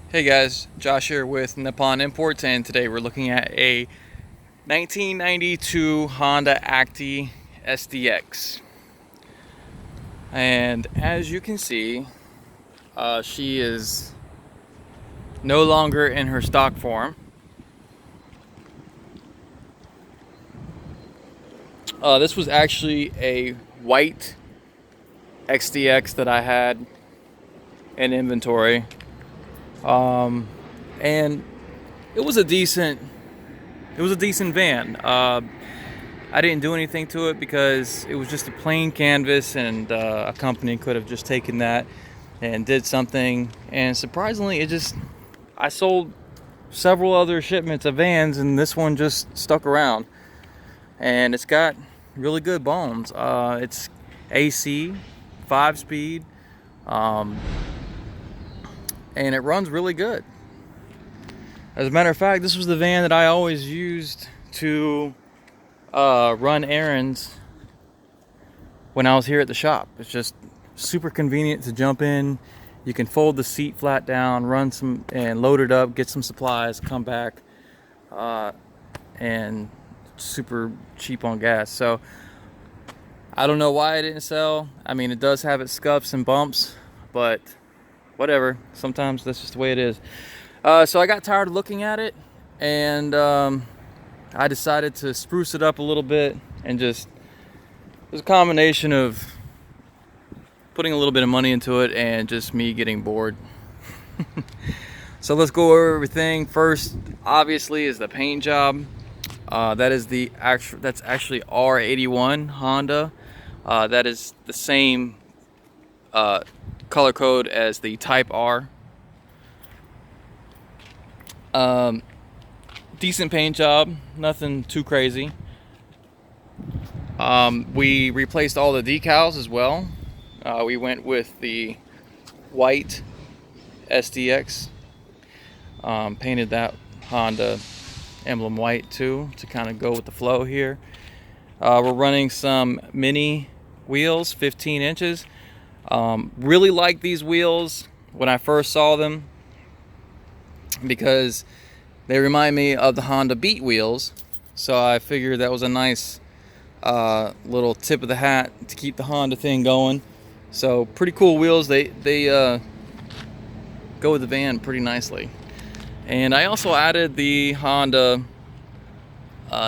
Hey guys, Josh here with Nippon Imports, and today we're looking at a 1992 Honda Acty SDX. And as you can see, she is no longer in her stock form. This was actually a white XDX that I had in inventory. And it was a decent van. I didn't do anything to it because it was just a plain canvas, and a company could have just taken that and did something. And surprisingly, I sold several other shipments of vans, and this one just stuck around. And it's got really good bones. It's AC, 5-speed. And it runs really good. As a matter of fact, this was the van that I always used to run errands when I was here at the shop. It's just super convenient to jump in. You can fold the seat flat down, run some, and load it up, get some supplies, come back, and super cheap on gas. So I don't know why it didn't sell. I mean, it does have its scuffs and bumps, but whatever, sometimes that's just the way it is. So I got tired of looking at it, and I decided to spruce it up a little bit, and it was a combination of putting a little bit of money into it and just me getting bored. So let's go over everything. First, obviously, is the paint job. That's actually R81 Honda. That is the same color code as the Type R. Decent paint job, nothing too crazy. We replaced all the decals as well. We went with the white SDX, painted that Honda emblem white too to kind of go with the flow here. We're running some mini wheels, 15 inches. Really like these wheels when I first saw them because they remind me of the Honda Beat wheels, so I figured that was a nice little tip of the hat to keep the Honda thing going. So pretty cool wheels. They go with the van pretty nicely. And I also added the Honda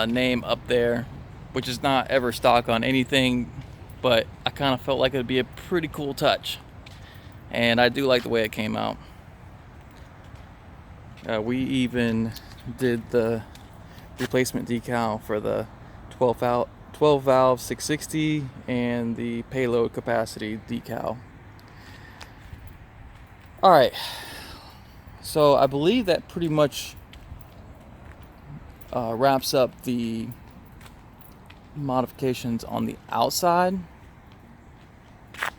name up there, which is not ever stock on anything, but I kind of felt like it would be a pretty cool touch, and I do like the way it came out. We even did the replacement decal for the 12 valve 660 and the payload capacity decal. All right, so I believe that pretty much wraps up the modifications on the outside,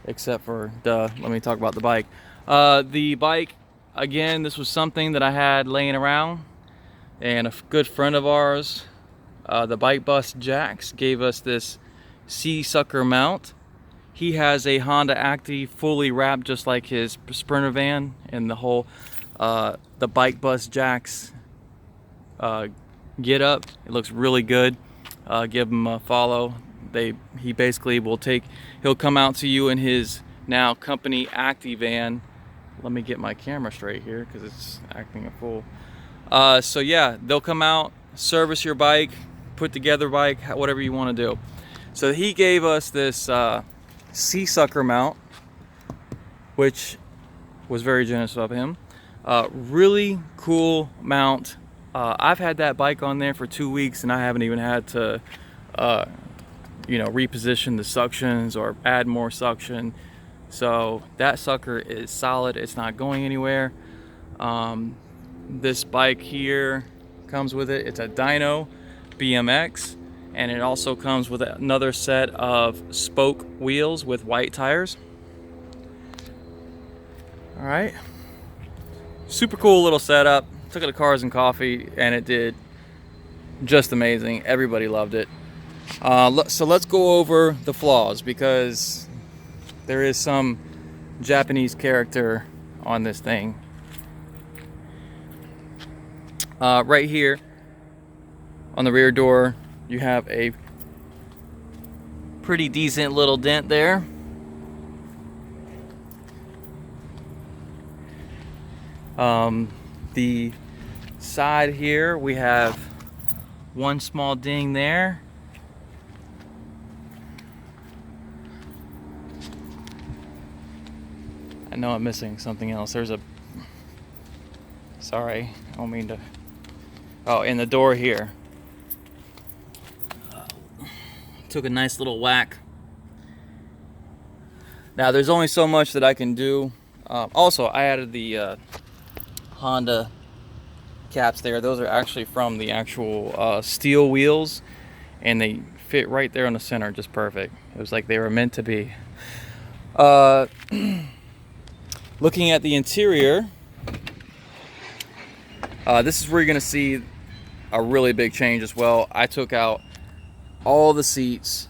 except for let me talk about the bike. The bike, again, this was something that I had laying around, and a good friend of ours, the Bike Bus Jax, gave us this SEASUCKER mount. He has a Honda Acty fully wrapped just like his Sprinter van, and the whole the Bike Bus Jax get up. It looks really good. Give him a follow. He basically he'll come out to you in his now company Acty van. Let me get my camera straight here because it's acting a fool. So yeah, they'll come out, service your bike, put together bike, whatever you want to do. So he gave us this SEASUCKER mount, which was very generous of him. Really cool mount. I've had that bike on there for 2 weeks, and I haven't even had to reposition the suctions or add more suction. So that sucker is solid. It's not going anywhere. This bike here comes with it. It's a dyno BMX, and it also comes with another set of spoke wheels with white tires. All right, super cool little setup. Took it to Cars and Coffee, and it did just amazing. Everybody loved it. So let's go over the flaws, because there is some Japanese character on this thing. Right here on the rear door, you have a pretty decent little dent there. The side here, we have one small ding there. I know I'm missing something else. There's a, sorry, I don't mean to. Oh, in the door here. Took a nice little whack. Now there's only so much that I can do. Also, I added the Honda caps there. Those are actually from the actual steel wheels, and they fit right there in the center, just perfect. It was like they were meant to be. Looking at the interior, this is where you're gonna see a really big change as well. I took out all the seats,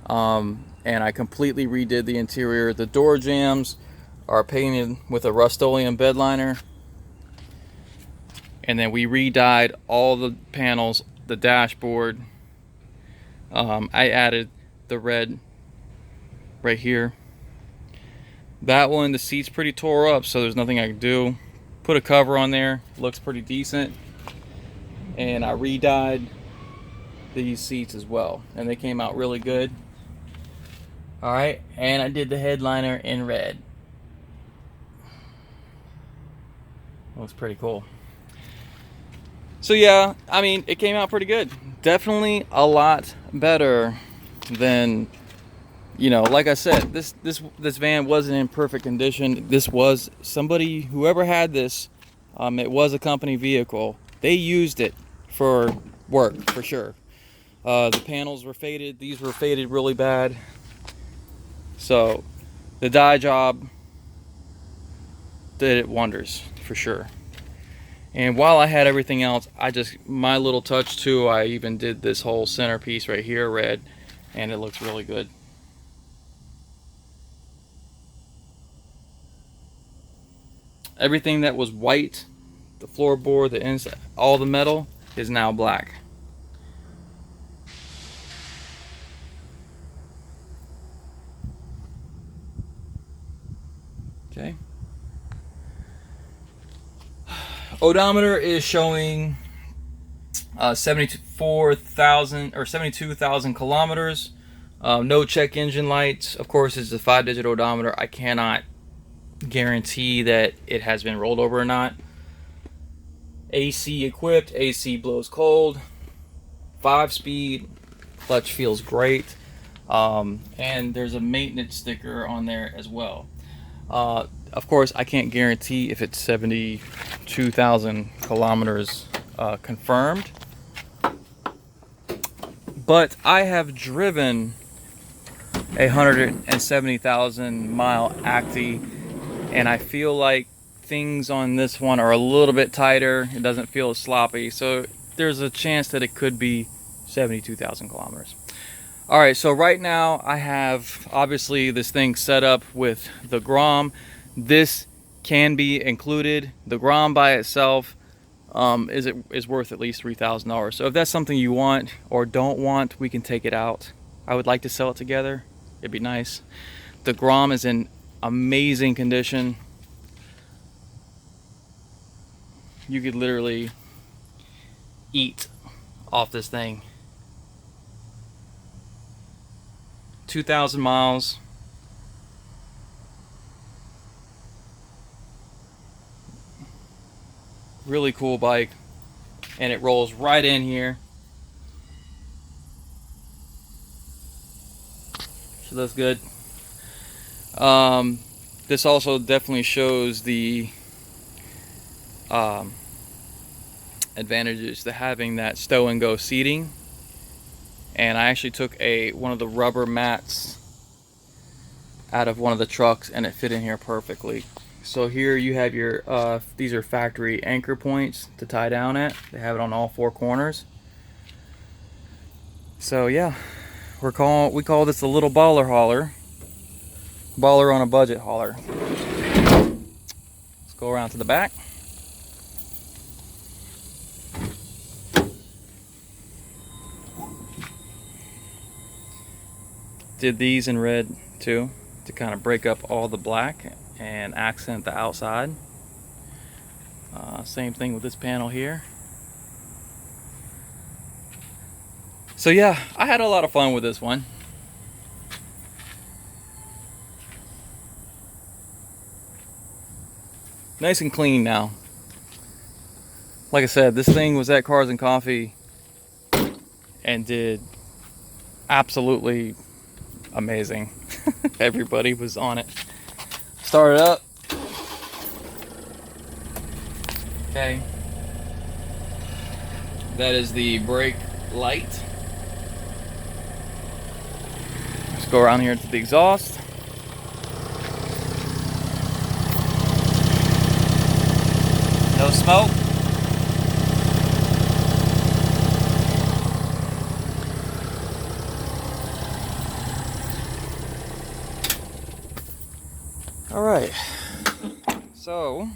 and I completely redid the interior. The door jambs are painted with a Rust-Oleum bed liner, and then we re-dyed all the panels, the dashboard. I added the red right here. That one, the seat's pretty tore up, so there's nothing I can do. Put a cover on there, looks pretty decent. And I re-dyed these seats as well, and they came out really good. All right, and I did the headliner in red. Looks pretty cool. So yeah, I mean, it came out pretty good. Definitely a lot better than, you know, like I said, this van wasn't in perfect condition. This was somebody, whoever had this, it was a company vehicle. They used it for work, for sure. The panels were faded. These were faded really bad. So the dye job did it wonders, for sure. And while I had everything else, my little touch too, I even did this whole centerpiece right here red, and it looks really good. Everything that was white, the floorboard, the inside, all the metal is now black. Okay. Odometer is showing 74,000 or 72,000 kilometers. No check engine lights. Of course, it's a 5-digit odometer. I cannot guarantee that it has been rolled over or not. AC equipped. AC blows cold. 5-speed. Clutch feels great. And there's a maintenance sticker on there as well. Of course, I can't guarantee if it's 72,000 kilometers confirmed, but I have driven a 170,000 mile Acty, and I feel like things on this one are a little bit tighter. It doesn't feel as sloppy, so there's a chance that it could be 72,000 kilometers. All right, so right now I have obviously this thing set up with the Grom. This can be included. The Grom by itself is worth at least $3,000. So if that's something you want or don't want, we can take it out. I would like to sell it together. It'd be nice. The Grom is in amazing condition. You could literally eat off this thing. 2,000 miles. Really cool bike, and it rolls right in here. So that's good. This also definitely shows the advantages to having that stow and go seating. And I actually took one of the rubber mats out of one of the trucks, and it fit in here perfectly. So here you have your these are factory anchor points to tie down at. They have it on all 4 corners. So yeah, we call this a little baller hauler. Baller on a budget hauler. Let's go around to the back. Did these in red too, to kind of break up all the black and accent the outside. Same thing with this panel here. So yeah, I had a lot of fun with this one. Nice and clean now. Like I said, this thing was at Cars and Coffee and did absolutely amazing. Everybody was on it. Start it up. Okay. That is the brake light. Let's go around here to the exhaust. No smoke. All right. So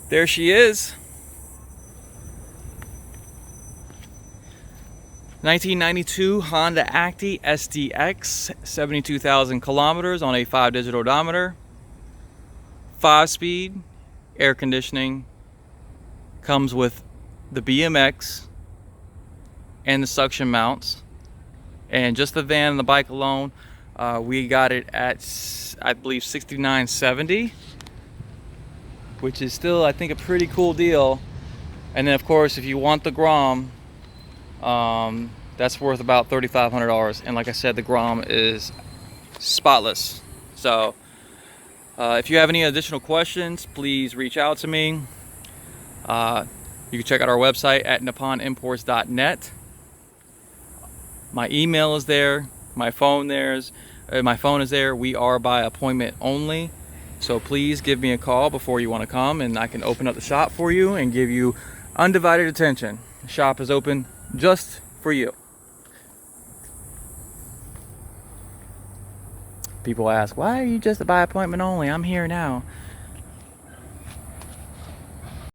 there she is. 1992 Honda Acty SDX, 72,000 kilometers on a 5-digital odometer, 5-speed, air conditioning, comes with the BMX and the suction mounts, and just the van and the bike alone, we got it at, I believe, $69.70, which is still, I think, a pretty cool deal. And then of course, if you want the Grom, that's worth about $3,500, and like I said, the Grom is spotless. So if you have any additional questions, please reach out to me. You can check out our website at nipponimports.net. My email is there, my phone is there. We are by appointment only, so please give me a call before you want to come, and I can open up the shop for you and give you undivided attention. The shop is open just for you. People ask, why are you just by appointment only? I'm here now.